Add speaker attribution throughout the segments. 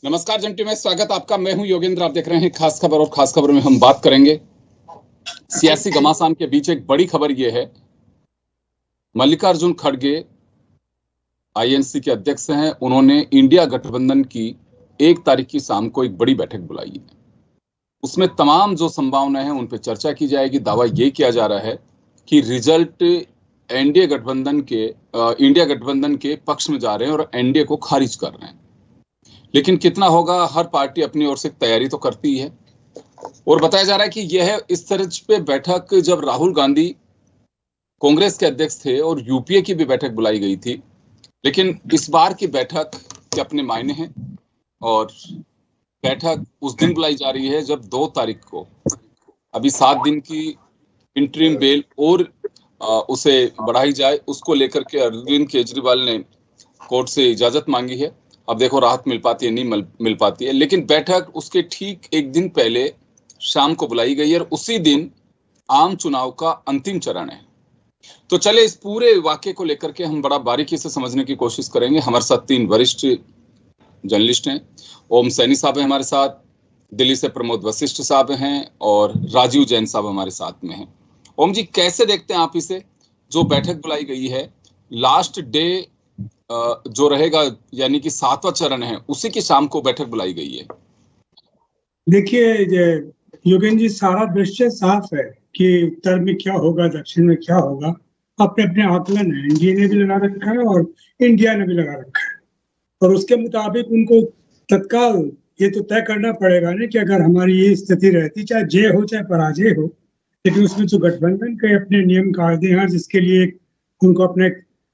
Speaker 1: नमस्कार जंटी में स्वागत आपका। मैं हूं योगेंद्र। आप देख रहे हैं खास खबर, और खास खबर में हम बात करेंगे सियासी घमासान के बीच एक बड़ी खबर यह है, मल्लिकार्जुन खड़गे आईएनसी के अध्यक्ष हैं। उन्होंने इंडिया गठबंधन की 1 तारीख की शाम को एक बड़ी बैठक बुलाई है। उसमें तमाम जो संभावनाएं हैं उन पर चर्चा की जाएगी। दावा ये किया जा रहा है कि रिजल्ट इंडिया गठबंधन के पक्ष में जा रहे हैं और एनडीए को खारिज कर रहे हैं। लेकिन कितना होगा, हर पार्टी अपनी ओर से तैयारी तो करती है। और बताया जा रहा है कि यह इस तरह पे बैठक जब राहुल गांधी कांग्रेस के अध्यक्ष थे और यूपीए की भी बैठक बुलाई गई थी, लेकिन इस बार की बैठक के अपने मायने हैं। और बैठक उस दिन बुलाई जा रही है जब 2 तारीख को अभी 7 दिन की इंटरिम बेल और उसे बढ़ाई जाए, उसको लेकर के अरविंद केजरीवाल ने कोर्ट से इजाजत मांगी है। अब देखो राहत मिल पाती है, नहीं मिल पाती है। लेकिन बैठक उसके ठीक एक दिन पहले शाम को बुलाई गई है और उसी दिन आम चुनाव का अंतिम चरण है। तो चले इस पूरे वाक्य को लेकर के हम बड़ा बारीकी से समझने की कोशिश करेंगे। हमारे साथ 3 वरिष्ठ जर्नलिस्ट हैं। ओम सैनी साहब हैं हमारे साथ, दिल्ली से प्रमोद वशिष्ठ साहब हैं और राजीव जैन साहब हमारे साथ में हैं। ओम जी, कैसे देखते हैं आप इसे, जो बैठक बुलाई गई है लास्ट डे जो रहेगा, यानी कि 7वां चरण है, उसी की शाम को बैठक बुलाई गई है?
Speaker 2: देखिए योगेंद्र जी, सारा दृश्य साफ है कि उत्तर में क्या होगा, दक्षिण में क्या होगा। अपने अपने आकलन है, एनडीए ने भी लगा रखा है और इंडिया ने भी लगा रखा है। और उसके मुताबिक उनको तत्काल ये तो तय करना पड़ेगा ना कि अगर हमारी ये स्थिति रहती, चाहे जय हो चाहे पराजय हो, लेकिन उसमें जो गठबंधन के अपने नियम कायदे हैं, जिसके लिए उनको अपने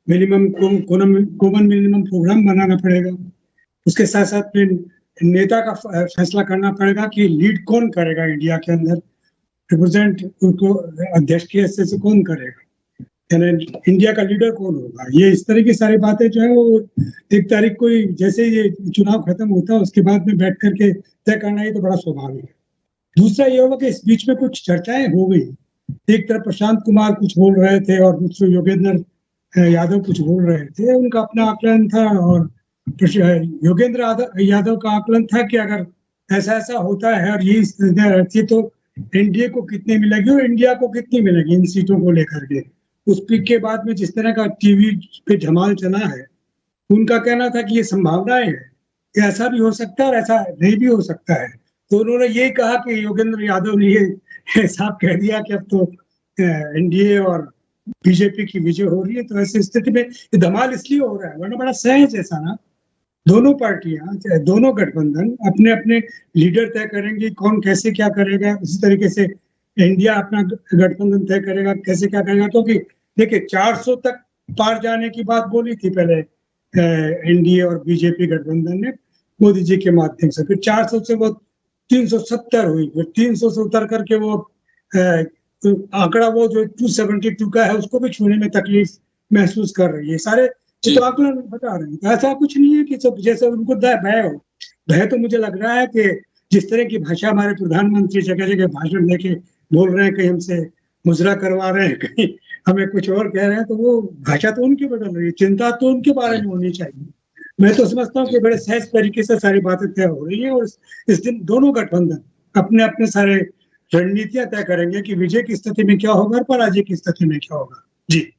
Speaker 2: मिनिमम कॉमन मिनिमम प्रोग्राम बनाना पड़ेगा। उसके साथ साथ फिर नेता का फैसला करना पड़ेगा कि लीड कौन करेगा इंडिया के अंदर, रिप्रेजेंट उनको अध्यक्ष के हिस्से से कौन करेगा, यानी इंडिया का लीडर कौन होगा। ये इस तरह की सारी बातें जो है वो 1 तारीख को ही, जैसे ये चुनाव खत्म होता है उसके बाद में बैठ करके तय करना, ये तो बड़ा स्वाभाविक है। दूसरा ये होगा कि इस बीच में कुछ चर्चाएं हो गई। एक तरफ प्रशांत कुमार कुछ बोल रहे थे और दूसरे योगेंद्र यादव कुछ बोल रहे थे। उनका अपना आकलन था और योगेंद्र यादव का आकलन था कि अगर ऐसा ऐसा होता है और ये स्थितियां रहती तो एनडीए को कितनी मिलेगी और इंडिया को कितनी मिलेगी इन सीटों को लेकर के। उस पिक के बाद में जिस तरह का टीवी पे धमाल चला है, उनका कहना था कि ये संभावनाएं है कि ऐसा भी हो सकता है और ऐसा नहीं भी हो सकता है। तो उन्होंने ये कहा कि योगेंद्र यादव ने ये साफ कह दिया कि अब तो एनडीए और बीजेपी की विजय हो रही है। तो ऐसी स्थिति में ये धमाल इसलिए हो रहा है, वरना बड़ा सहज ऐसा ना, दोनों पार्टियां चाहे दोनों गठबंधन अपने अपने लीडर तय करेंगे कौन कैसे क्या करेगा। उसी तरीके से इंडिया अपना गठबंधन तय करेगा कैसे क्या करेगा। क्योंकि देखिए 400 तक पार जाने की बात बोली थी पहले एनडीए और बीजेपी गठबंधन ने मोदी जी के माध्यम से, फिर 400 से वो 370 हुई, फिर 300 से उतर करके वो आंकड़ा वो जो 272 का है उसको भी छूने में तकलीफ महसूस कर रही है। सारे तो आकलन बता रहे हैं। ऐसा कुछ नहीं है कि सब जैसे उनको भय हो। भय तो मुझे लग रहा है कि जिस तरह की भाषा हमारे प्रधानमंत्री जगह जगह भाषण देके बोल रहे हैं, कहीं हमसे मुजरा करवा रहे हैं, कहीं हमें कुछ और कह रहे हैं, तो वो भाषा तो उनकी बदल रही है। चिंता तो उनके बारे में होनी चाहिए। मैं तो समझता हूँ कि बड़े सहज तरीके से सारी बातें तय हो रही है और इस दिन दोनों गठबंधन अपने अपने सारे रणनीतियां तय करेंगे कि विजय की स्थिति में क्या होगा और पराजय की स्थिति में क्या होगा। जी,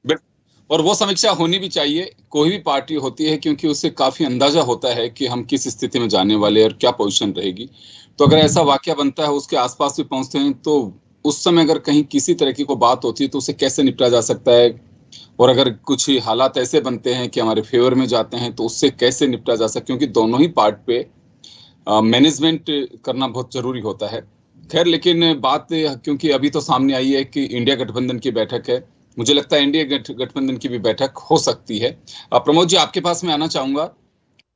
Speaker 1: और वो समीक्षा होनी भी चाहिए, कोई भी पार्टी होती है, क्योंकि उससे काफी अंदाजा होता है कि हम किस स्थिति में जाने वाले और क्या पोजीशन रहेगी। तो अगर ऐसा वाकया बनता है, उसके आसपास भी पहुंचते हैं, तो उस समय अगर कहीं किसी तरह की कोई बात होती है तो उसे कैसे निपटा जा सकता है, और अगर कुछ हालात ऐसे बनते हैं कि हमारे फेवर में जाते हैं तो उससे कैसे निपटा जा सकता है, क्योंकि दोनों ही पार्ट पे मैनेजमेंट करना बहुत जरूरी होता है। खैर, लेकिन बात क्योंकि अभी तो सामने आई है कि इंडिया गठबंधन की बैठक है, मुझे लगता है इंडिया गठबंधन की भी बैठक हो सकती है। प्रमोद जी, आपके पास मैं आना चाहूंगा।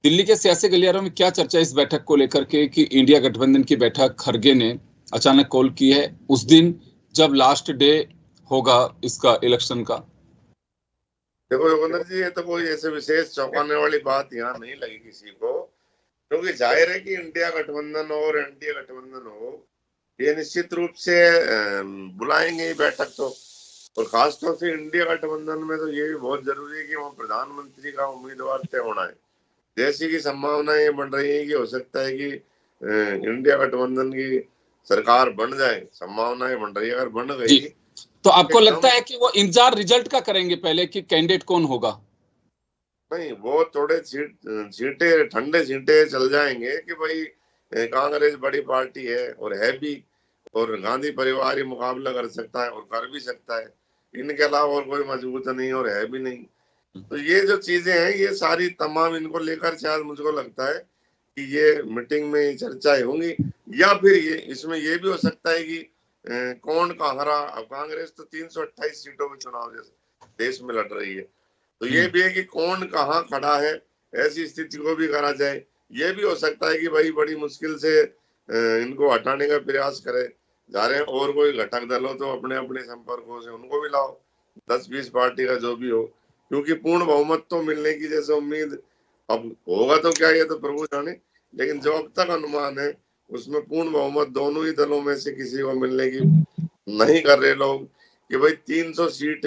Speaker 1: दिल्ली के सियासी गलियारों में क्या चर्चा इस बैठक को लेकर के कि इंडिया गठबंधन की बैठक खड़गे ने अचानक कॉल की है उस दिन जब लास्ट डे होगा इसका इलेक्शन का?
Speaker 3: देखो योगेंद्र जी, ये तो कोई ऐसे विशेष चौंकाने वाली बात यहाँ नहीं लगी किसी को, क्योंकि जाहिर है कि इंडिया गठबंधन और एनडीए गठबंधन हो, ये निश्चित रूप से बुलाएंगे ही बैठक। तो और खासतौर से इंडिया गठबंधन में तो ये भी बहुत जरूरी है कि वहाँ प्रधानमंत्री का उम्मीदवार तय होना है। जैसी की संभावनाएं बढ़ रही है कि हो सकता है कि इंडिया गठबंधन की सरकार बन जाए, संभावनाएं बन रही है। अगर बन गई
Speaker 1: तो आपको लगता है कि वो इंतजार रिजल्ट का करेंगे पहले कि कैंडिडेट कौन होगा?
Speaker 3: नहीं, वो थोड़े छींटे ठंडे छींटे चल जाएंगे कि भाई कांग्रेस बड़ी पार्टी है भी, और गांधी परिवार ही मुकाबला कर सकता है और कर भी सकता है, इनके अलावा और कोई मजबूत नहीं और है भी नहीं। तो ये जो चीजें हैं ये सारी तमाम इनको लेकर शायद मुझको लगता है कि ये मीटिंग में चर्चाएं होंगी, या फिर ये इसमें ये भी हो सकता है कि कौन का हरा। अब कांग्रेस तो 328 सीटों में चुनाव देश में लड़ रही है, तो ये भी है कि कौन कहाँ खड़ा है, ऐसी स्थिति को भी करा जाए। ये भी हो सकता है कि भाई बड़ी मुश्किल से इनको हटाने का प्रयास करे जा रहे हैं, और कोई घटक दल हो तो अपने अपने संपर्कों से उनको भी लाओ, 10-20 पार्टी का जो भी हो, क्योंकि पूर्ण बहुमत तो मिलने की जैसे उम्मीद अब होगा तो क्या, ये तो प्रभु जाने, लेकिन जो अब तक अनुमान है उसमें पूर्ण बहुमत दोनों ही दलों में से किसी को मिलने की नहीं कर रहे लोग, कि भाई 300 सीट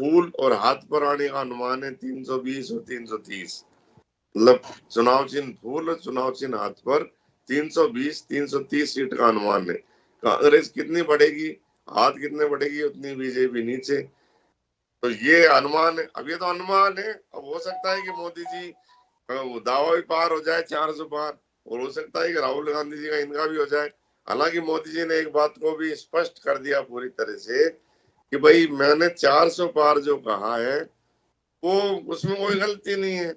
Speaker 3: फूल और हाथ पर आने का अनुमान है 320 और 330, मतलब चुनाव चिन्ह फूल और चुनाव चिन्ह हाथ पर 320-330 सीट का अनुमान है। कांग्रेस कितनी बढ़ेगी, हाथ कितने बढ़ेगी, उतनी बीजेपी नीचे। तो ये अनुमान है, अब ये तो अनुमान है, अब हो सकता है कि मोदी जी दावा भी पार हो जाए 400 पार, और हो सकता है कि राहुल गांधी जी का इनका भी हो जाए। हालांकि मोदी जी ने एक बात को भी स्पष्ट कर दिया पूरी तरह से कि भाई मैंने 400 पार जो कहा है वो उसमें कोई गलती नहीं है।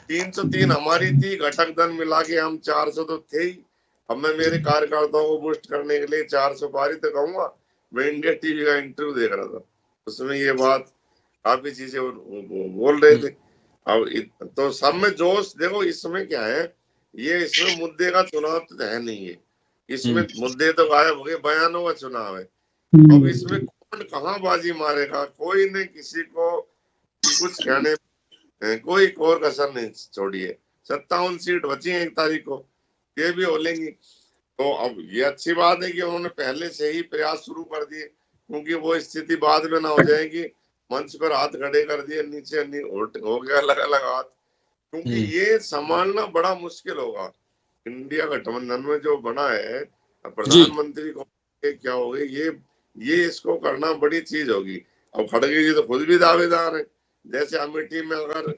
Speaker 3: 303 हमारी थी, घटक दल मिला के हम 400 तो थे ही। अब मैं मेरे कार्यकर्ताओं को बूस्ट करने के लिए 400 पार ही तो कहूंगा। मैं इंडिया टीवी का इंटरव्यू देख रहा था, उसमें ये बात काफी चीजें बोल रहे थे। अब तो सब में जोश देखो, इसमें क्या है, ये इसमें मुद्दे का चुनाव तो है नहीं है, इसमें मुद्दे तो गायब हो गए, बयानों का चुनाव है। अब इसमें कौन कहाँ बाजी मारेगा, कोई ने किसी को कुछ कहने कोई और कसर नहीं छोड़ी है। 57 सीट बची है 1 तारीख को, ये भी हो लेंगी। तो अब ये अच्छी बात है कि उन्होंने पहले से ही प्रयास शुरू कर दिए, क्योंकि वो स्थिति बाद में ना हो जाएगी मंच पर हाथ खड़े कर दिए, नीचे हो गया अलग अलग हाथ, क्योंकि ये संभालना बड़ा मुश्किल होगा। इंडिया गठबंधन में जो बना है, प्रधानमंत्री को क्या हो गई, ये इसको करना बड़ी चीज होगी। अब खड़गे जी तो खुद भी दावेदार है, जैसे अमेठी में अगर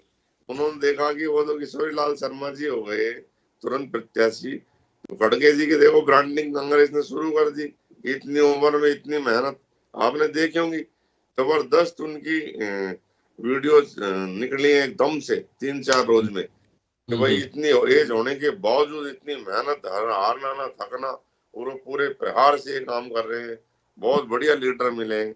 Speaker 3: उन्होंने देखा कि वो तो किशोरी लाल शर्मा जी हो गए तुरंत प्रत्याशी, तो खड़गे जी की देखो ब्रांडिंग कांग्रेस ने शुरू कर दी। इतनी उम्र में इतनी मेहनत आपने देखी होंगी, जबरदस्त उनकी वीडियो निकली है एकदम से 3-4 रोज में, कि भाई इतनी एज होने के बावजूद इतनी मेहनत, हारना ना थकना, और वो पूरे प्रहार से काम कर रहे हैं, बहुत बढ़िया लीडर मिले हैं।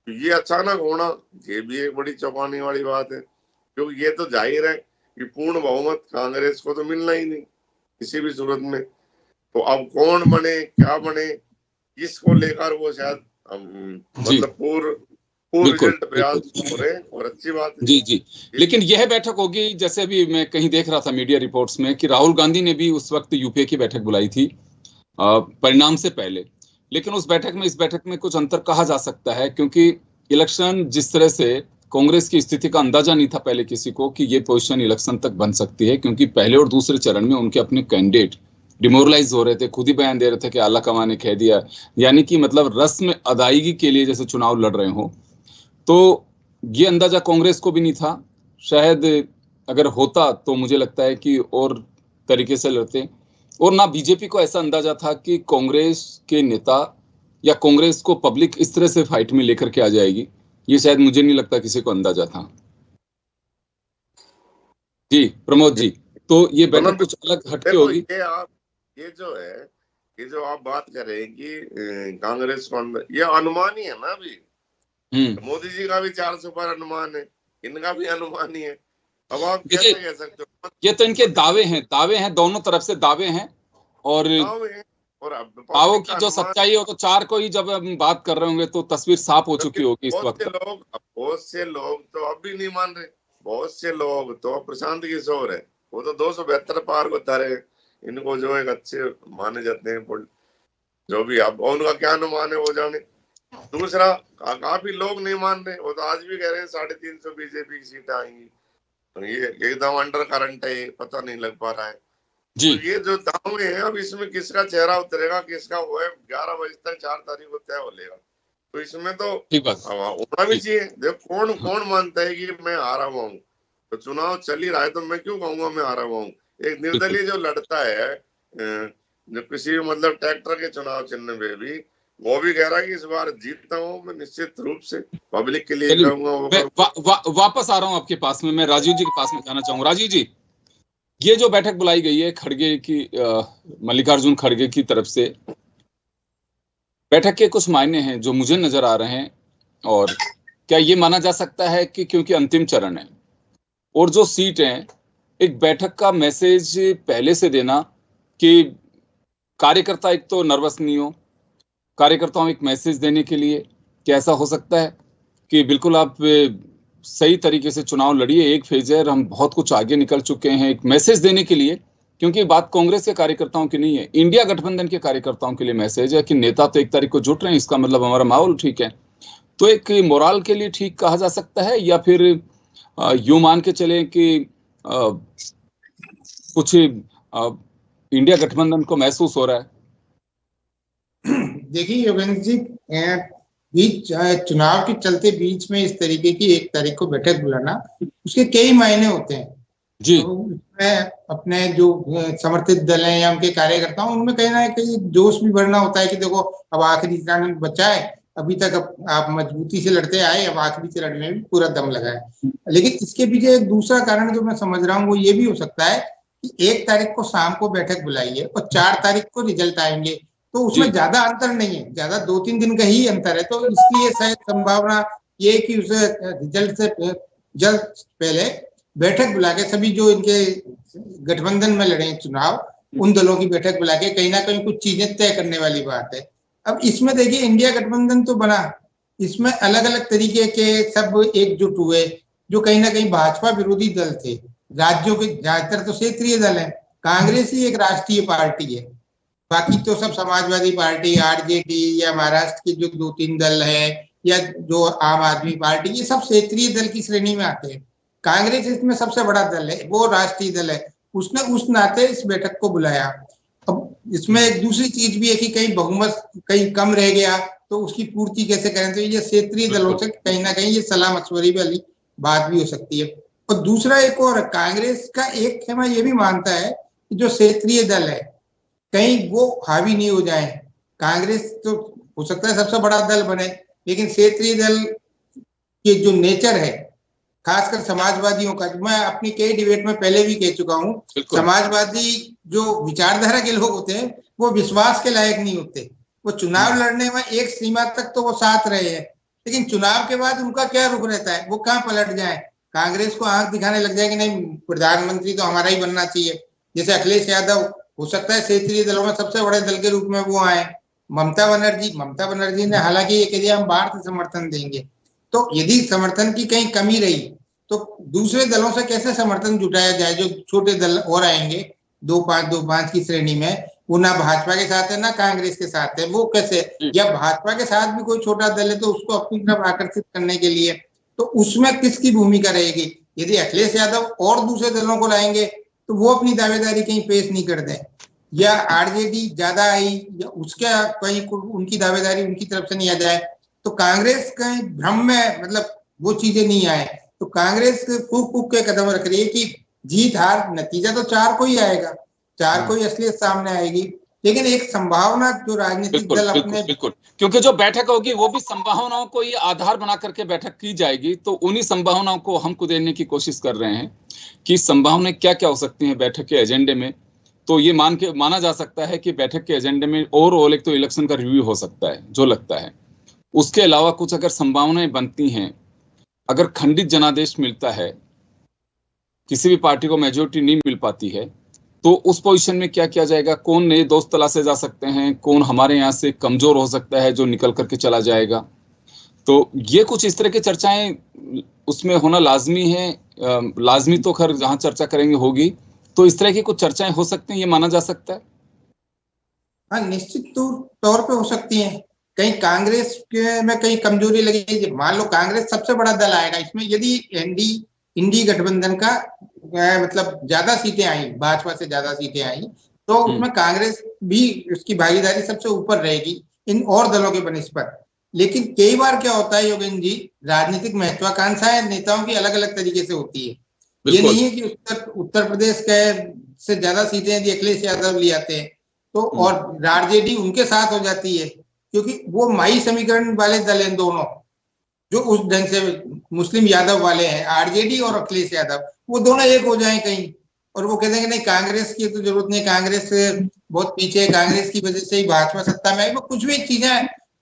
Speaker 3: ये अचानक होना ये भी एक बड़ी चौंकाने वाली बात है, क्योंकि ये तो जाहिर है कि पूर्ण बहुमत कांग्रेस को तो मिलना ही नहीं किसी भी सूरत में। तो अब कौन बने क्या बने, इसको लेकर वो शायद मतलब पूर्व रिजल्ट प्रयास हो रहे हैं, और अच्छी बात है।
Speaker 1: जी लेकिन यह बैठक होगी, जैसे अभी मैं कहीं देख रहा था मीडिया रिपोर्ट्स में कि राहुल गांधी ने भी उस वक्त यूपीए की बैठक बुलाई थी परिणाम से पहले, लेकिन उस बैठक में इस बैठक में कुछ अंतर कहा जा सकता है, क्योंकि इलेक्शन जिस तरह से कांग्रेस की स्थिति का अंदाजा नहीं था पहले किसी को कि ये पोजीशन इलेक्शन तक बन सकती है, क्योंकि पहले और दूसरे चरण में उनके अपने कैंडिडेट डिमोरलाइज हो रहे थे, खुद ही बयान दे रहे थे कि आला कमान ने कह दिया, यानी कि मतलब रस्म अदायगी के लिए जैसे चुनाव लड़ रहे हो। तो ये अंदाजा कांग्रेस को भी नहीं था, शायद अगर होता तो मुझे लगता है कि और तरीके से लड़ते, और ना बीजेपी को ऐसा अंदाजा था कि कांग्रेस के नेता या कांग्रेस को पब्लिक इस तरह से फाइट में लेकर के आ जाएगी, ये शायद मुझे नहीं लगता किसी को अंदाजा था। जी प्रमोद जी, तो ये बैठक कुछ अलग हटके होगी।
Speaker 3: ये जो है, ये जो आप बात कर रहे हैं कि कांग्रेस को, ये अनुमान ही है ना अभी। मोदी जी का भी 400 पर अनुमान है, इनका भी अनुमान ही है। अब आप कैसे कह सकते हो,
Speaker 1: ये तो इनके दावे हैं, दोनों तरफ से दावे हैं, और दावों की जो सच्चाई हो तो 4 को ही जब हम बात कर रहे होंगे तो तस्वीर साफ हो चुकी होगी इस वक्त।
Speaker 3: बहुत से लोग तो अब भी नहीं मान रहे, बहुत से लोग तो प्रशांत किशोर है, वो तो 272 पार को धरे, इनको जो एक अच्छे माने जाते हैं, जो भी अब उनका क्या अनुमान है वो जाने। दूसरा काफी लोग नहीं मान रहे, वो तो आज भी कह रहे हैं 350 बीजेपी की सीटें आएंगी। ये एकदम अंडर करंट है, पता नहीं लग पा रहा है
Speaker 1: जी।
Speaker 3: तो ये जो दावे हैं, अब इसमें किसका चेहरा उतरेगा, किसका वो है, 11 बजे तक 4 तारीख को तय हो लेगा। तो इसमें तो होना भी चाहिए। देखो कौन कौन मानता है कि मैं हारा हुआ हूँ, तो चुनाव चल ही रहा है तो मैं क्यों कहूंगा मैं हारा हुआ हूँ। एक निर्दलीय जो लड़ता है जो किसी मतलब ट्रैक्टर के चुनाव चिन्ह में भी, वो भी कह रहा है कि इस बार जीतता हूँ मैं निश्चित रूप से, पब्लिक के लिए कहूंगा वो
Speaker 1: वापस आ रहा हूँ आपके पास में, मैं राजीव जी के पास में जाना चाहूंगा। राजीव जी, ये जो बैठक बुलाई गई है खड़गे की, मल्लिकार्जुन खड़गे की तरफ से, बैठक के कुछ मायने हैं जो मुझे नजर आ रहे हैं, और क्या ये माना जा सकता है कि क्योंकि अंतिम चरण है और जो सीट है, एक बैठक का मैसेज पहले से देना कि कार्यकर्ता एक तो नर्वस नहीं हो, कार्यकर्ताओं एक मैसेज देने के लिए क्या ऐसा हो सकता है कि बिल्कुल आप सही तरीके से चुनाव लड़िए, एक फेज है, हम बहुत कुछ आगे निकल चुके हैं, एक मैसेज देने के लिए, क्योंकि बात कांग्रेस के कार्यकर्ताओं की नहीं है, इंडिया गठबंधन के कार्यकर्ताओं के लिए मैसेज है कि नेता तो 1 तारीख को जुट रहे हैं, इसका मतलब हमारा माहौल ठीक है। तो एक मोराल के लिए ठीक कहा जा सकता है, या फिर यूं मान के चले कि कुछ इंडिया गठबंधन को महसूस हो रहा है?
Speaker 4: देखिए योगेंद्र जी, बीच चुनाव के चलते बीच में इस तरीके की 1 तारीख को बैठक बुलाना, उसके कई मायने होते हैं
Speaker 1: जी।
Speaker 4: तो उसमें अपने जो समर्थित दल हैं या उनके कार्यकर्ता, उनमें कहीं ना कहीं जोश भी बढ़ना होता है कि देखो अब आखिरी चरण बचा है, अभी तक आप मजबूती से लड़ते आए, अब आखिरी से लड़ने में पूरा दम लगा है। लेकिन इसके पीछे एक दूसरा कारण जो मैं समझ रहा हूँ वो ये भी हो सकता है कि 1 तारीख को शाम को बैठक बुलाई है और 4 तारीख को रिजल्ट आएंगे, तो उसमें ज्यादा अंतर नहीं है, ज्यादा 2-3 दिन का ही अंतर है। तो इसलिए शायद संभावना ये कि उसे रिजल्ट से जल्द पहले बैठक बुला के सभी जो इनके गठबंधन में लड़े चुनाव, उन दलों की बैठक बुला के कहीं ना कहीं कुछ चीजें तय करने वाली बात है। अब इसमें देखिए इंडिया गठबंधन तो बना, इसमें अलग अलग तरीके के सब एकजुट हुए जो कहीं ना कहीं भाजपा विरोधी दल थे। राज्यों के ज्यादातर तो क्षेत्रीय दल है, कांग्रेस ही एक राष्ट्रीय पार्टी है, बाकी तो सब समाजवादी पार्टी, आरजेडी या महाराष्ट्र के जो 2-3 दल है या जो आम आदमी पार्टी, ये सब क्षेत्रीय दल की श्रेणी में आते हैं। कांग्रेस इसमें सबसे बड़ा दल है, वो राष्ट्रीय दल है, उसने उस नाते इस बैठक को बुलाया। अब इसमें एक दूसरी चीज भी है कि कहीं बहुमत कहीं कम रह गया तो उसकी पूर्ति कैसे करें, तो ये क्षेत्रीय दलों से कहीं ना कहीं ये सलाह मशवरे वाली बात भी हो सकती है। और दूसरा एक और, कांग्रेस का एक खेमा ये भी मानता है कि जो क्षेत्रीय दल है कहीं वो हावी नहीं हो जाए। कांग्रेस तो हो सकता है सबसे बड़ा दल बने, लेकिन क्षेत्रीय दल के जो नेचर है, खासकर समाजवादियों का, मैं अपनी कई डिबेट में पहले भी कह चुका हूँ, समाजवादी जो विचारधारा के लोग होते हैं वो विश्वास के लायक नहीं होते। वो चुनाव लड़ने में एक सीमा तक तो वो साथ रहे हैं, लेकिन चुनाव के बाद उनका क्या रुख रहता है, वो कहाँ पलट जाए, कांग्रेस को आंख दिखाने लग जाए कि नहीं प्रधानमंत्री तो हमारा ही बनना चाहिए। जैसे अखिलेश यादव हो सकता है क्षेत्रीय दलों में सबसे बड़े दल के रूप में वो आए। ममता बनर्जी ने हालांकि ये कह दिया हम बाहर से समर्थन देंगे, तो यदि समर्थन की कहीं कमी रही तो दूसरे दलों से कैसे समर्थन जुटाया जाए, जो छोटे दल और आएंगे 2-5 की श्रेणी में, वो ना भाजपा के साथ है ना कांग्रेस के साथ है, वो कैसे, या भाजपा के साथ भी कोई छोटा दल है तो उसको अपनी तरफ आकर्षित करने के लिए, तो उसमें किसकी भूमिका रहेगी। यदि अखिलेश यादव और दूसरे दलों को लाएंगे तो वो अपनी दावेदारी कहीं पेश नहीं कर दें, या आरजेडी ज्यादा आई या उसके कहीं उनकी दावेदारी उनकी तरफ से नहीं आ जाए, तो कांग्रेस कहीं भ्रम में मतलब वो चीजें नहीं आए, तो कांग्रेस फूक के कदम रख रही है कि जीत हार नतीजा तो 4 को ही आएगा, 4 को ही असलियत सामने आएगी। लेकिन एक संभावना जो राजनीतिक दल अपने,
Speaker 1: बिल्कुल, क्योंकि जो बैठक होगी वो भी संभावनाओं को ही आधार बना करके बैठक की जाएगी, तो उन्हीं संभावनाओं को हमको देने की कोशिश कर रहे हैं कि संभावनाएं क्या क्या हो सकती हैं बैठक के एजेंडे में। तो ये माना जा सकता है कि बैठक के एजेंडे में ओवरऑल एक तो इलेक्शन का रिव्यू हो सकता है जो लगता है, उसके अलावा कुछ अगर संभावनाएं बनती हैं, अगर खंडित जनादेश मिलता है, किसी भी पार्टी को मेजोरिटी नहीं मिल पाती है, तो उस पोजीशन में क्या किया जाएगा, कौन नए दोस्त तलाशे जा सकते हैं, कौन हमारे यहाँ से कमजोर हो सकता है जो निकल करके चला जाएगा। तो ये कुछ इस तरह की चर्चाएं उसमें होना लाजमी है, लाजमी तो खैर जहां चर्चा करेंगे होगी, तो इस तरह की कुछ चर्चाएं हो सकती हैं, ये माना जा सकता है।
Speaker 4: हाँ, निश्चित तौर पे हो सकती है। कहीं कांग्रेस में कहीं कमजोरी लगी, मान लो कांग्रेस सबसे बड़ा दल आएगा इसमें, यदि इंडी गठबंधन का मतलब ज्यादा सीटें आई, भाजपा से ज्यादा सीटें आई, तो उसमें कांग्रेस भी उसकी भागीदारी सबसे ऊपर रहेगी इन और दलों के बनिस्पत। लेकिन कई बार क्या होता है योगेंद्र जी, राजनीतिक महत्वाकांक्षाएं नेताओं की अलग अलग तरीके से होती है। ये नहीं है कि उत्तर प्रदेश के से ज्यादा सीटें यदि अखिलेश यादव ले आते हैं तो और आरजेडी उनके साथ हो जाती है, क्योंकि वो माई समीकरण वाले दल हैं दोनों, जो उस ढंग से मुस्लिम यादव वाले हैं, आरजेडी और अखिलेश यादव, वो दोनों एक हो जाएं कहीं, और वो कहते हैं कि नहीं कांग्रेस की तो जरूरत नहीं, कांग्रेस बहुत पीछे है, कांग्रेस की वजह से ही भाजपा सत्ता में आई। वो कुछ भी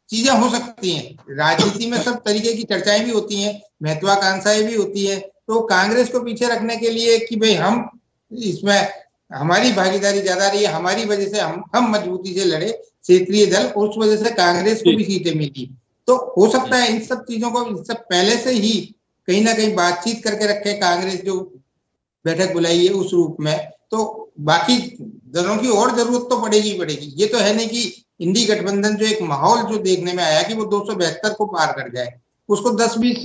Speaker 4: चीजें हो सकती हैं, राजनीति में सब तरीके की चर्चाएं भी होती हैं, महत्वाकांक्षाएं भी होती है। तो कांग्रेस को पीछे रखने के लिए कि भाई हम इसमें हमारी भागीदारी ज्यादा रही है, हमारी वजह से हम मजबूती से लड़े क्षेत्रीय दल, उस वजह से कांग्रेस को भी सीटें मिली। तो हो सकता है इन सब चीजों को सब पहले से ही कहीं ना कहीं बातचीत करके रखे, कांग्रेस जो बैठक बुलाई है उस रूप में। तो बाकी दलों की और जरूरत तो पड़ेगी। ये तो है नहीं कि इंडी गठबंधन जो एक माहौल जो देखने में आया कि वो 272 को पार कर जाए, उसको 10-20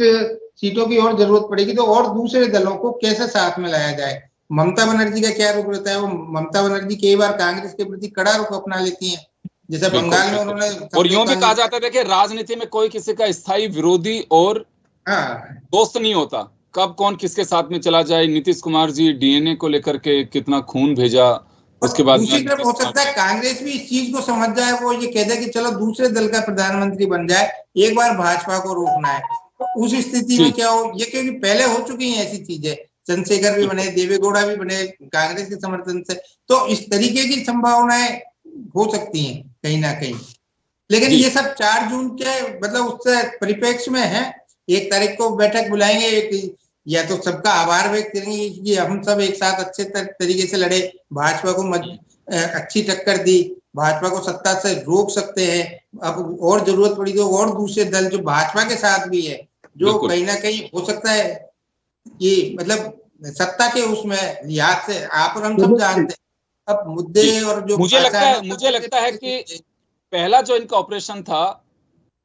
Speaker 4: सीटों की और जरूरत पड़ेगी। तो और दूसरे दलों को कैसे साथ में लाया जाए? ममता बनर्जी का क्या रुख रहता है? वो ममता बनर्जी कई बार कांग्रेस के प्रति कड़ा रुख अपना लेती हैं, जैसे बंगाल में उन्होंने।
Speaker 1: और यूं भी कहा जाता है कि राजनीति में कोई किसी का स्थायी विरोधी और दोस्त नहीं होता, कब कौन किसके साथ में चला जाए। नीतीश कुमार जी डीएनए को लेकर के कितना खून भेजा, उसके बाद
Speaker 4: दूसरी तरफ हो सकता है कांग्रेस भी इस चीज को समझ जाए, वो ये कह दे कि चलो दूसरे दल का प्रधानमंत्री बन जाए, एक बार भाजपा को रोकना है। तो उस स्थिति में क्या हो, ये क्योंकि पहले हो चुकी हैं ऐसी चीजें, चंद्रशेखर भी बने, देवेगौड़ा भी बने कांग्रेस के समर्थन से, तो इस तरीके की संभावनाएं हो सकती हैं कहीं ना कहीं। लेकिन ये सब 4 जून के मतलब उससे परिप्रेक्ष्य में है। 1 तारीख को बैठक बुलाएंगे, या तो सबका आभार व्यक्त करेंगे कि हम सब एक साथ अच्छे तरीके से लड़े, भाजपा को अच्छी टक्कर दी, भाजपा को सत्ता से रोक सकते हैं। अब और जरूरत पड़ी तो और दूसरे दल जो भाजपा के साथ भी है, जो कहीं ना कहीं हो सकता है ये मतलब सत्ता के उसमें लिहाज से आप और हम सब जानते हैं अब मुद्दे। और जो
Speaker 1: मुझे लगता है कि पहला जो इनका ऑपरेशन था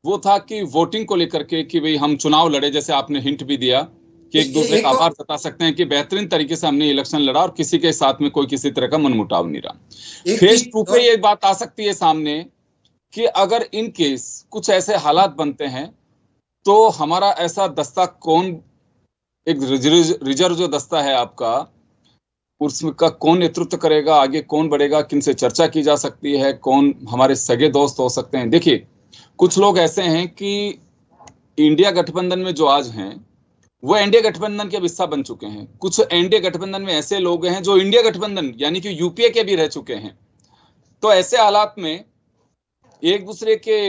Speaker 1: वो था कि वोटिंग को लेकर के कि भाई हम चुनाव लड़े, जैसे आपने हिंट भी दिया कि एक दूसरे का आभार जता सकते हैं कि बेहतरीन तरीके से हमने इलेक्शन लड़ा और किसी के साथ में कोई किसी तरह का मनमुटाव नहीं रहा। फेज 2 पे ये बात आ सकती है सामने कि अगर इन केस कुछ ऐसे हालात बनते हैं तो हमारा ऐसा दस्ता कौन, एक रिजर्व जो दस्ता है आपका, उसका कौन नेतृत्व करेगा, आगे कौन बढ़ेगा, किन से चर्चा की जा सकती है, कौन हमारे सगे दोस्त हो सकते हैं। देखिए कुछ लोग ऐसे हैं कि इंडिया गठबंधन में जो आज हैं वो एनडीए गठबंधन के हिस्सा बन चुके हैं। कुछ एनडीए गठबंधन में ऐसे लोग हैं जो इंडिया गठबंधन यानी कि यूपीए के भी रह चुके हैं। तो ऐसे हालात में एक दूसरे के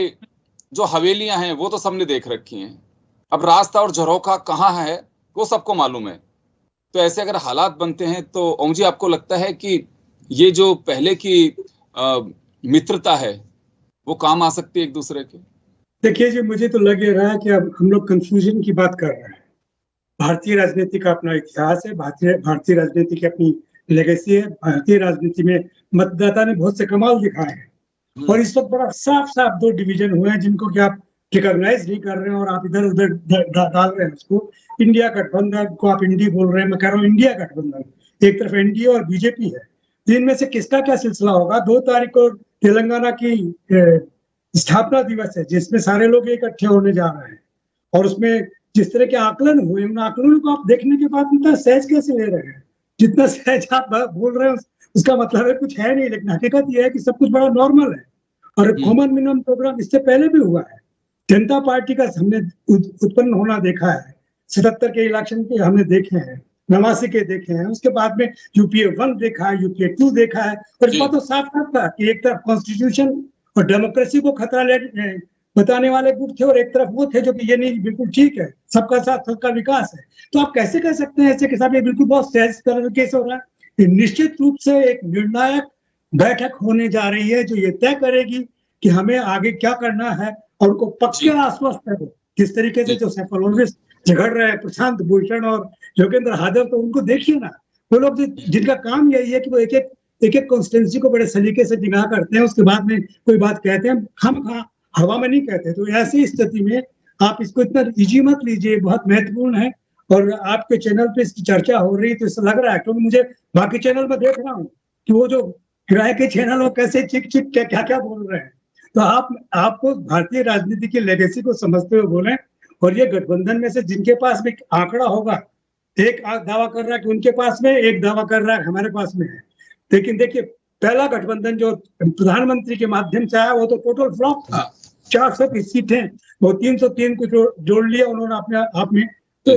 Speaker 1: जो हवेलियां हैं वो तो सबने देख रखी हैं, अब रास्ता और झरोखा कहाँ है वो सबको मालूम है। तो ऐसे अगर हालात बनते हैं तो ओम जी आपको लगता है कि ये जो पहले की मित्रता है वो काम आ सकती है एक दूसरे के?
Speaker 2: देखिए जी, मुझे तो लग रहा है कि अब हम लोग कंफ्यूजन की बात कर रहे हैं। भारतीय राजनीति का अपना इतिहास है, भारतीय राजनीति की अपनी लेगेसी है, भारतीय राजनीति में मतदाता ने बहुत से कमाल दिखाए हैं और इस वक्त बड़ा साफ साफ 2 डिवीजन हुए हैं जिनको कि आप रिकॉग्नाइज नहीं कर रहे हैं और आप इधर उधर डाल रहे हैं उसको। इंडिया गठबंधन को आप इंडी बोल रहे हैं, मैं कह रहा हूँ इंडिया गठबंधन, एक तरफ एनडीए और बीजेपी है। इनमें से किसका क्या सिलसिला होगा? 2 तारीख को तेलंगाना की स्थापना दिवस है जिसमें सारे लोग इकट्ठे होने जा रहे हैं और उसमें जिस तरह के आकलन हुए उन आकलनों को आप देखने के बाद उतना सहज कैसे ले रहे हैं? जितना सहज आप बोल रहे हैं उसका मतलब है कुछ है नहीं, लेकिन हकीकत यह है कि सब कुछ बड़ा नॉर्मल है। और कॉमन मिनिमम प्रोग्राम इससे पहले भी हुआ है, जनता पार्टी का हमने उत्पन्न होना देखा है, 77 के इलेक्शन के हमने देखे हैं, 89 के देखे हैं, उसके बाद में यूपीए 1 देखा है, यूपीए 2 देखा है। और इस बात तो साफ साफ था कि एक तरफ कॉन्स्टिट्यूशन और डेमोक्रेसी को खतरा बताने वाले ग्रुप थे और एक तरफ वो थे जो कि ये नहीं बिल्कुल ठीक है, सबका साथ सबका विकास है। तो आप कैसे कह सकते हैं ऐसे के साथ ये बिल्कुल बहुत सहज तरीके से हो रहा है? निश्चित रूप से एक निर्णायक बैठक होने जा रही है जो ये तय करेगी कि हमें आगे क्या करना है और उनको पक्का आश्वस्त है। किस तरीके से जो सेफोलॉजिस्ट झगड़ रहे हैं, प्रशांत भूषण और योगेंद्र यादव, तो उनको देखिए ना, वो लोग जिनका काम यही है कि वो एक एक कॉन्स्टिट्यूंसी को बड़े सलीके से निगाह करते हैं, उसके बाद में कोई बात कहते हैं, हम हवा में नहीं कहते। तो ऐसी स्थिति में आप इसको इतना इजी मत लीजिए, बहुत महत्वपूर्ण है। और आपके चैनल पे इसकी चर्चा हो रही है, तो ऐसा लग रहा है, क्योंकि मुझे बाकी चैनल में देख रहा हूँ कि वो जो किराए के चैनल वो कैसे चिक चिक क्या क्या बोल रहे हैं। तो आपको भारतीय राजनीति की लेगेसी को समझते हुए बोलें, और ये गठबंधन में से जिनके पास भी आंकड़ा होगा, एक दावा कर रहा है कि उनके पास में, एक दावा कर रहा है हमारे पास में है। लेकिन देखिए, पहला गठबंधन जो प्रधानमंत्री के माध्यम से आया वो तो टोटल फ्लॉप था। 400 की सीटें वो 303 को जोड़ लिया उन्होंने अपने आप में। तो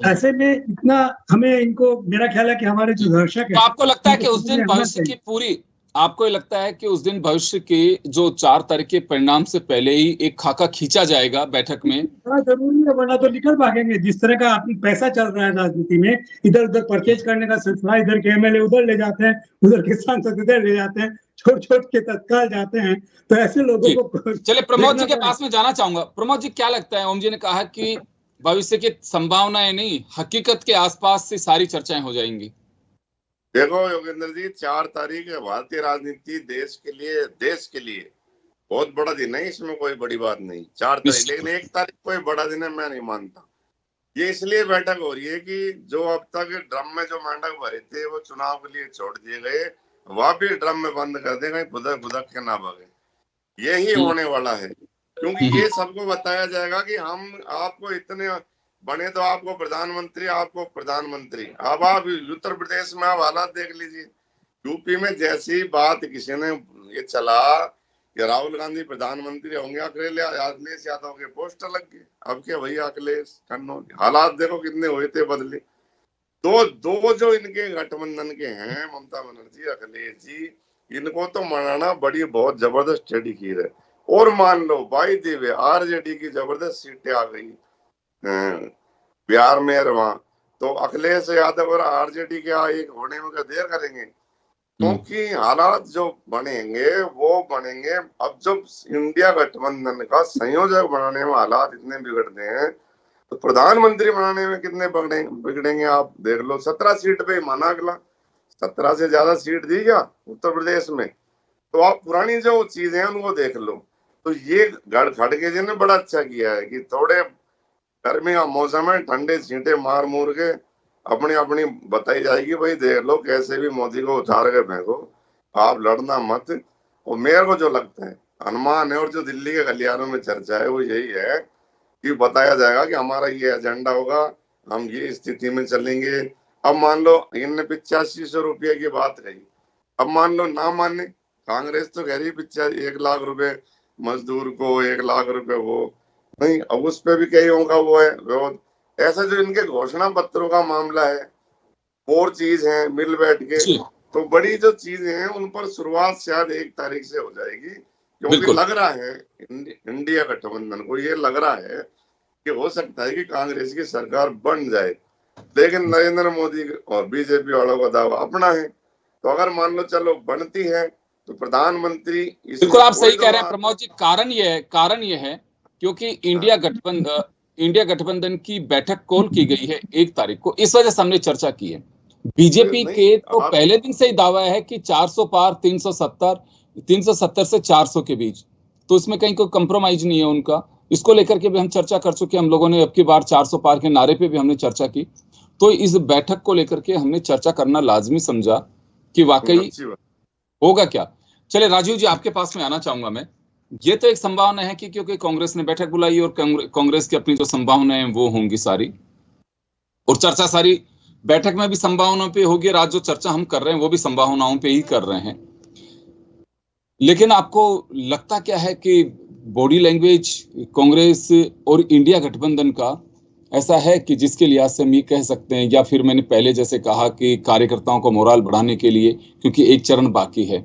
Speaker 2: ऐसे में इतना हमें इनको, मेरा ख्याल है कि हमारे जो दर्शक है,
Speaker 1: तो आपको लगता है कि उस दिन भविष्य की पूरी, आपको लगता है कि उस दिन भविष्य के जो 4 तारीख के परिणाम से पहले ही एक खाका खींचा जाएगा बैठक में?
Speaker 2: बड़ा जरूरी है, वरना तो निकल भागेंगे। जिस तरह का पैसा चल रहा है राजनीति में, इधर उधर परचेज करने का सिलसिला, इधर के एमएलए उधर ले जाते हैं, उधर के सांसद इधर ले जाते हैं, छोट छोट के तत्काल जाते हैं। तो ऐसे लोगों को
Speaker 1: चलिए प्रमोद जी के पास में जाना चाहूंगा। प्रमोद जी, क्या लगता है, ओम जी ने कहा कि भविष्य की संभावनाएं नहीं, हकीकत के आसपास से सारी चर्चाएं हो जाएंगी।
Speaker 3: देखो योगेंद्र जी, 4 तारीख है, भारतीय राजनीति देश के लिए बहुत बड़ा दिन है, इसमें कोई बड़ी बात नहीं 4 तारीख। लेकिन 1 तारीख कोई बड़ा दिन है मैं नहीं मानता। ये इसलिए बैठक हो रही है कि जो अब तक ड्रम में जो मेंढक भरे थे वो चुनाव के लिए छोड़ दिए गए, वह भी ड्रम में बंद कर देगा, बुदक बुदक के ना भागे। यही होने वाला है, क्योंकि ये सबको बताया जाएगा कि हम आपको इतने बने तो आपको प्रधानमंत्री, अब आप उत्तर प्रदेश में आप हालात देख लीजिए। यूपी में जैसी बात किसी ने ये चला कि राहुल गांधी प्रधानमंत्री होंगे, अखिलेश यादव के पोस्टर लग गए। अब क्या भैया अखिलेश कन्नौज, हालात देखो कितने हुए थे बदले। दो जो इनके गठबंधन के हैं, ममता बनर्जी, अखिलेश जी, इनको तो मनाना बड़ी बहुत जबरदस्त टेढ़ी खीर है। और मान लो भाई दिव्य आरजेडी की जबरदस्त सीटें आ गई बिहार में, वहां तो अखिलेश यादव और आरजेडी के एक होने में देर करेंगे, क्योंकि हालात जो बनेंगे वो बनेंगे। अब जब इंडिया गठबंधन का संयोजक बनाने में हालात इतने बिगड़ते हैं, तो प्रधानमंत्री बनाने में कितने बिगड़ेंगे आप देख लो। 17 सीट पे माना अगला, 17 से ज्यादा सीट दी क्या उत्तर प्रदेश में? तो आप पुरानी जो चीजें हैं उनको देख लो। तो ये खड़गे जी ने बड़ा अच्छा किया है कि थोड़े गर्मी का मौसम है, ठंडे छींटे मार मूर के अपनी बताई जाएगी, भाई देख लो कैसे भी मोदी को उतार के फेंको, आप लड़ना मत। और मेरे को जो लगता है अनुमान है, और जो दिल्ली के गलियारों में चर्चा है वो यही है कि बताया जाएगा कि हमारा ये एजेंडा होगा, हम ये स्थिति में चलेंगे। अब मान लो इनने 8500 रुपये की बात कही, अब मान लो ना माने, कांग्रेस तो कह रही 1 लाख रुपए मजदूर को, 1 लाख रुपए वो नहीं, अब उस पर भी कई होगा वो है विरोध। ऐसा जो इनके घोषणा पत्रों का मामला है, और चीज है मिल बैठ के, तो बड़ी जो चीजें हैं उन पर शुरुआत शायद 1 तारीख से हो जाएगी। क्योंकि लग रहा है इंडिया गठबंधन को, ये लग रहा है कि हो सकता है कि कांग्रेस की सरकार बन जाए। लेकिन नरेंद्र मोदी और बीजेपी वालों का दावा अपना है, तो अगर मान लो चलो बनती है तो प्रधानमंत्री,
Speaker 1: बिल्कुल आप सही कह रहे हैं प्रमोद जी। कारण ये है क्योंकि इंडिया गठबंधन की बैठक कॉल की गई है 1 तारीख को, इस वजह से हमने चर्चा की है। बीजेपी के तो पहले दिन से ही दावा है कि 400 पार, 370 से 400 के बीच, तो इसमें कहीं कोई कंप्रोमाइज नहीं है उनका। इसको लेकर के भी हम चर्चा कर चुके हैं, हम लोगों ने अब की बार 400 पार के नारे पे भी हमने चर्चा की। तो इस बैठक को लेकर के हमने चर्चा करना लाजमी समझा कि वाकई होगा क्या। चले राजीव जी, आपके पास में आना चाहूंगा मैं। ये तो एक संभावना है कि क्योंकि कांग्रेस ने बैठक बुलाई और कांग्रेस की अपनी जो संभावनाएं वो होंगी सारी, और चर्चा सारी बैठक में भी संभावनाओं पे होगी, आज जो चर्चा हम कर रहे हैं वो भी संभावनाओं पे ही कर रहे हैं। लेकिन आपको लगता क्या है कि बॉडी लैंग्वेज कांग्रेस और इंडिया गठबंधन का ऐसा है कि जिसके लिहाज से हम ये कह सकते हैं, या फिर मैंने पहले जैसे कहा कि कार्यकर्ताओं को मोराल बढ़ाने के लिए, क्योंकि एक चरण बाकी है,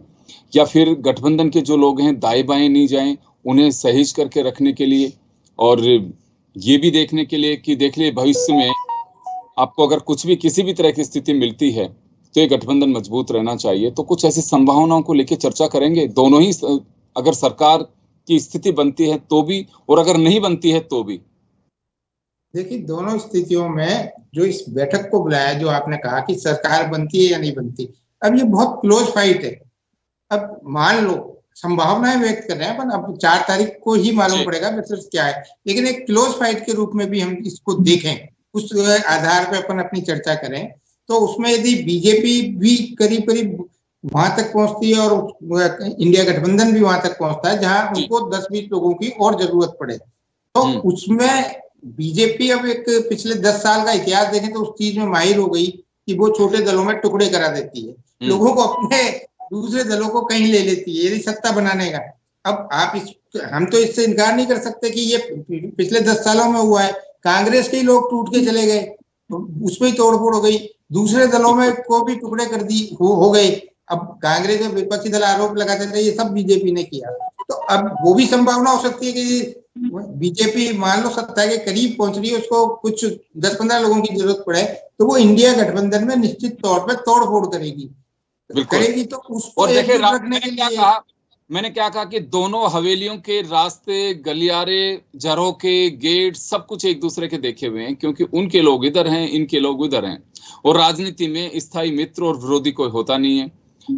Speaker 1: या फिर गठबंधन के जो लोग हैं दाएं बाएं नहीं जाएं, उन्हें सहेज करके रखने के लिए, और ये भी देखने के लिए कि देख लिए भविष्य में आपको अगर कुछ भी किसी भी तरह की स्थिति मिलती है तो ये गठबंधन मजबूत रहना चाहिए। तो कुछ ऐसी संभावनाओं को लेकर चर्चा करेंगे दोनों ही, अगर सरकार की स्थिति बनती है तो भी, और अगर नहीं बनती है तो भी।
Speaker 4: देखिए, दोनों स्थितियों में जो इस बैठक को बुलाया, जो आपने कहा कि सरकार बनती है या नहीं बनती, अब ये बहुत क्लोज फाइट है। अब मान लो संभावनाएं व्यक्त कर रहे हैं, पर अब 4 तारीख को ही मालूम पड़ेगा क्या है। लेकिन एक क्लोज फाइट के रूप में भी हम इसको देखें उस आधार पे अपन अपनी चर्चा करें। तो उसमें यदि बीजेपी भी करीब करीब वहां तक पहुंचती है और इंडिया गठबंधन भी वहां तक पहुंचता है जहां उनको 10-20 लोगों की और जरूरत पड़े, तो उसमें बीजेपी अब एक पिछले 10 साल का इतिहास देखें तो उस चीज में माहिर हो गई कि वो छोटे दलों में टुकड़े करा देती है, लोगों को अपने दूसरे दलों को कहीं ले लेती है यदि सत्ता बनाने का। अब हम तो इससे इनकार नहीं कर सकते कि ये पिछले 10 सालों में हुआ है। कांग्रेस के ही लोग टूट के चले गए, उसमें ही तोड़फोड़ हो गई, दूसरे दलों में को भी टुकड़े कर दी हो गए। अब कांग्रेस और विपक्षी दल आरोप लगाते थे ये सब बीजेपी ने किया, तो अब वो भी संभावना हो सकती है कि बीजेपी मान लो सत्ता के करीब पहुंच रही है, उसको कुछ 10-15 लोगों की जरूरत पड़े तो वो इंडिया गठबंधन में निश्चित तौर पर तोड़फोड़ करेगी। तो उसको रखने के लिए
Speaker 1: मैंने क्या कहा कि दोनों हवेलियों के रास्ते, गलियारे, झरोके, गेट सब कुछ एक दूसरे के देखे हुए हैं, क्योंकि उनके लोग इधर हैं, इनके लोग उधर हैं, और राजनीति में स्थायी मित्र और विरोधी कोई होता नहीं है।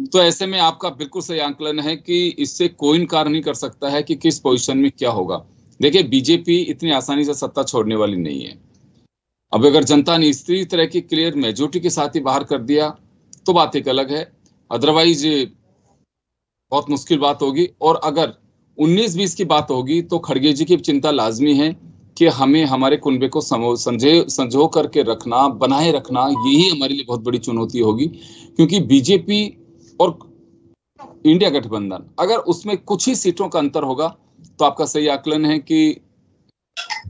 Speaker 1: तो ऐसे में आपका बिल्कुल सही आंकलन है कि इससे कोई इनकार नहीं कर सकता है कि किस पोजीशन में क्या होगा। देखिए, बीजेपी इतनी आसानी से सत्ता छोड़ने वाली नहीं है। अब अगर जनता ने इसी तरह की क्लियर मेजोरिटी के साथ ही बाहर कर दिया तो बात एक अलग है, अदरवाइज बहुत मुश्किल बात होगी। और अगर 19-20 की बात होगी तो खड़गे जी की चिंता लाजमी है कि हमें हमारे कुनबे को संजो करके रखना, बनाए रखना, यही हमारे लिए बहुत बड़ी चुनौती होगी। क्योंकि बीजेपी और इंडिया गठबंधन अगर उसमें कुछ ही सीटों का अंतर होगा तो आपका सही आकलन है कि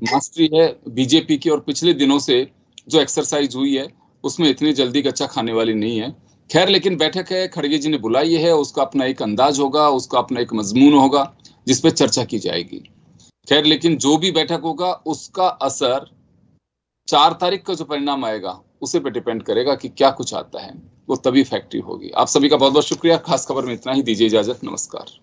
Speaker 1: मास्टरी है बीजेपी की, और पिछले दिनों से जो एक्सरसाइज हुई है उसमें इतनी जल्दी कच्चा खाने वाली नहीं है। खैर, लेकिन बैठक है, खड़गे जी ने बुलाई है, उसका अपना एक अंदाज होगा, उसका अपना एक मजमून होगा जिस पे चर्चा की जाएगी। खैर, लेकिन जो भी बैठक होगा उसका असर 4 तारीख का जो परिणाम आएगा उसे पे डिपेंड करेगा कि क्या कुछ आता है, वो तभी फैक्ट्री होगी। आप सभी का बहुत बहुत शुक्रिया। खास खबर में इतना ही, दीजिए इजाजत, नमस्कार।